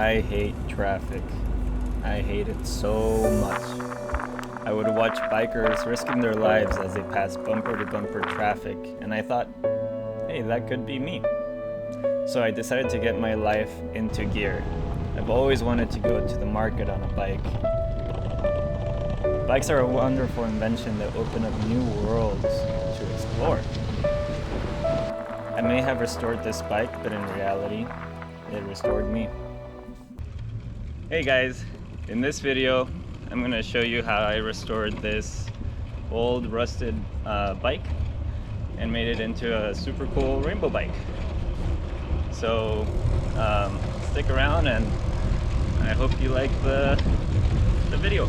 I hate traffic. I hate it so much. I would watch bikers risking their lives as they pass bumper to bumper traffic, and I thought, hey, that could be me. So I decided to get my life into gear. I've always wanted to go to the market on a bike. Bikes are a wonderful invention that open up new worlds to explore. I may have restored this bike, but in reality, it restored me. Hey guys, in this video, I'm going to show you how I restored this old rusted bike and made it into a super cool rainbow bike. So stick around and I hope you like the video.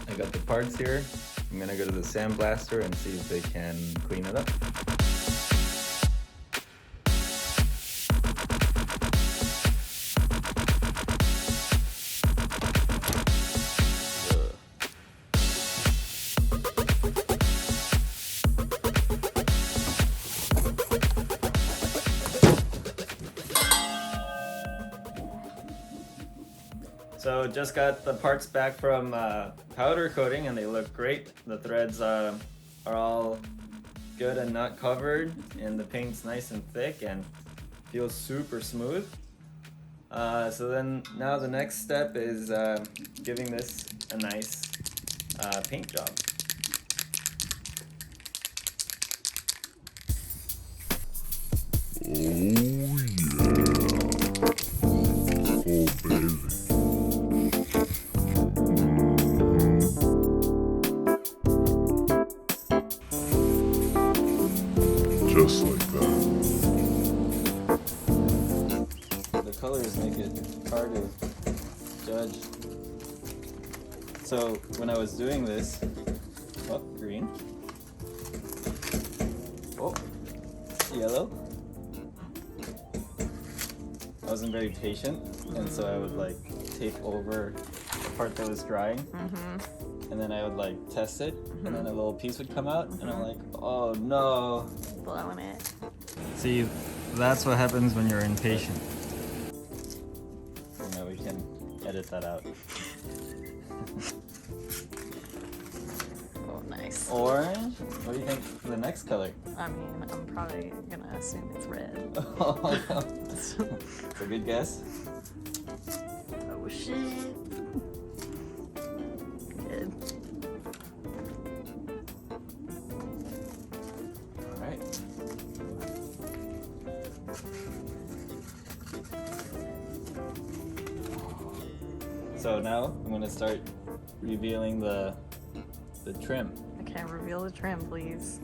I got the parts here. I'm gonna go to the sandblaster and see if they can clean it up. So just got the parts back from powder coating and they look great. The threads are all good and not covered, and the paint's nice and thick and feels super smooth. So then now the next step is giving this a nice paint job. Oh yeah. Oh baby. Just like that. The colors make it hard to judge. So when I was doing this, oh, green, oh, yellow, I wasn't very patient, and so I would like tape over the part that was drying, and then I would like test it, and then a little piece would come out, and I'm like, oh no. Blowing it. See, that's what happens when you're impatient. You know, we can edit that out. Oh, nice. Orange? What do you think for the next color? I mean, I'm probably gonna assume it's red. Oh, no. It's a good guess. Oh shit. Good. Alright. So now I'm going to start revealing the trim. Okay, reveal the trim, please.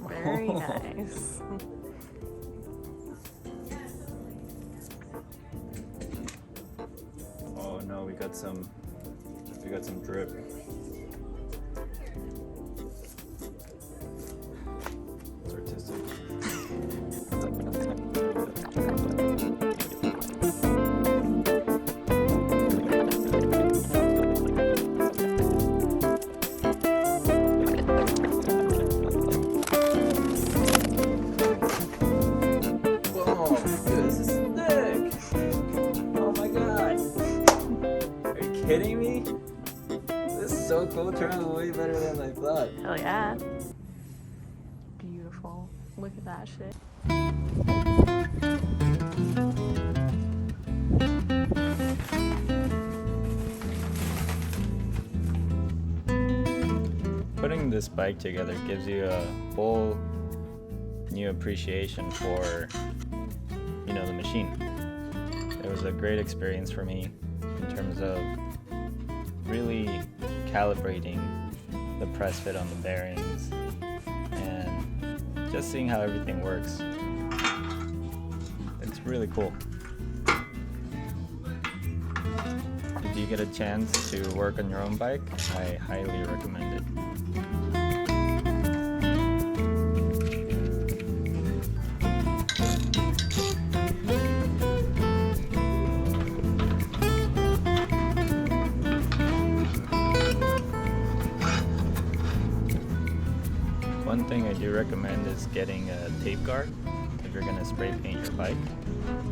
Very nice. Oh no, we got some drip. It's artistic. Whoa, dude, this is thick! Oh my god! Are you kidding me? This is so cool, turned out way better than I thought. Hell yeah. Beautiful. Look at that shit. Putting this bike together gives you a whole new appreciation for, you know, the machine. It was a great experience for me in terms of really calibrating the press fit on the bearings and just seeing how everything works. It's really cool. If you get a chance to work on your own bike, I highly recommend it. One thing I do recommend is getting a tape guard if you're gonna spray paint your bike,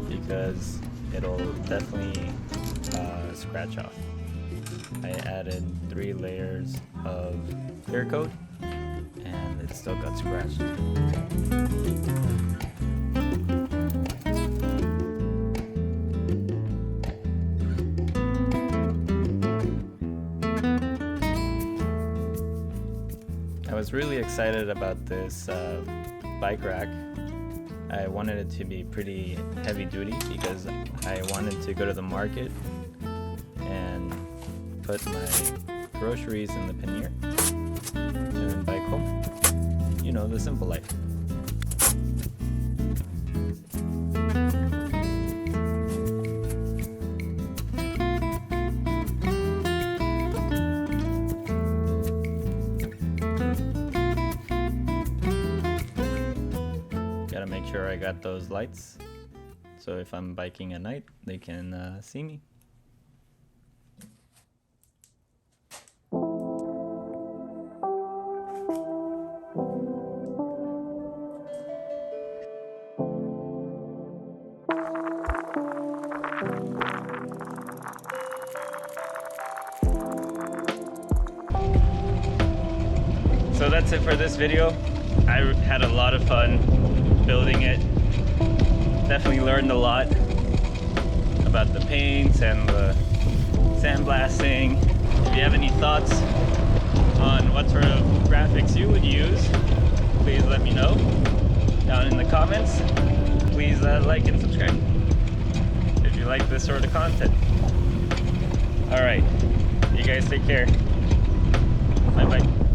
because it'll definitely scratch off. I added 3 layers of clear coat and it still got scratched. I was really excited about this bike rack. I wanted it to be pretty heavy duty because I wanted to go to the market and put my groceries in the pannier and then bike home. You know, the simple life. Gotta make sure I got those lights, so if I'm biking at night, they can see me. So that's it for this video. I had a lot of fun building it. Definitely learned a lot about the paints and the sandblasting. If you have any thoughts on what sort of graphics you would use, please let me know down in the comments. Please like and subscribe if you like this sort of content. Alright, you guys take care. Bye bye.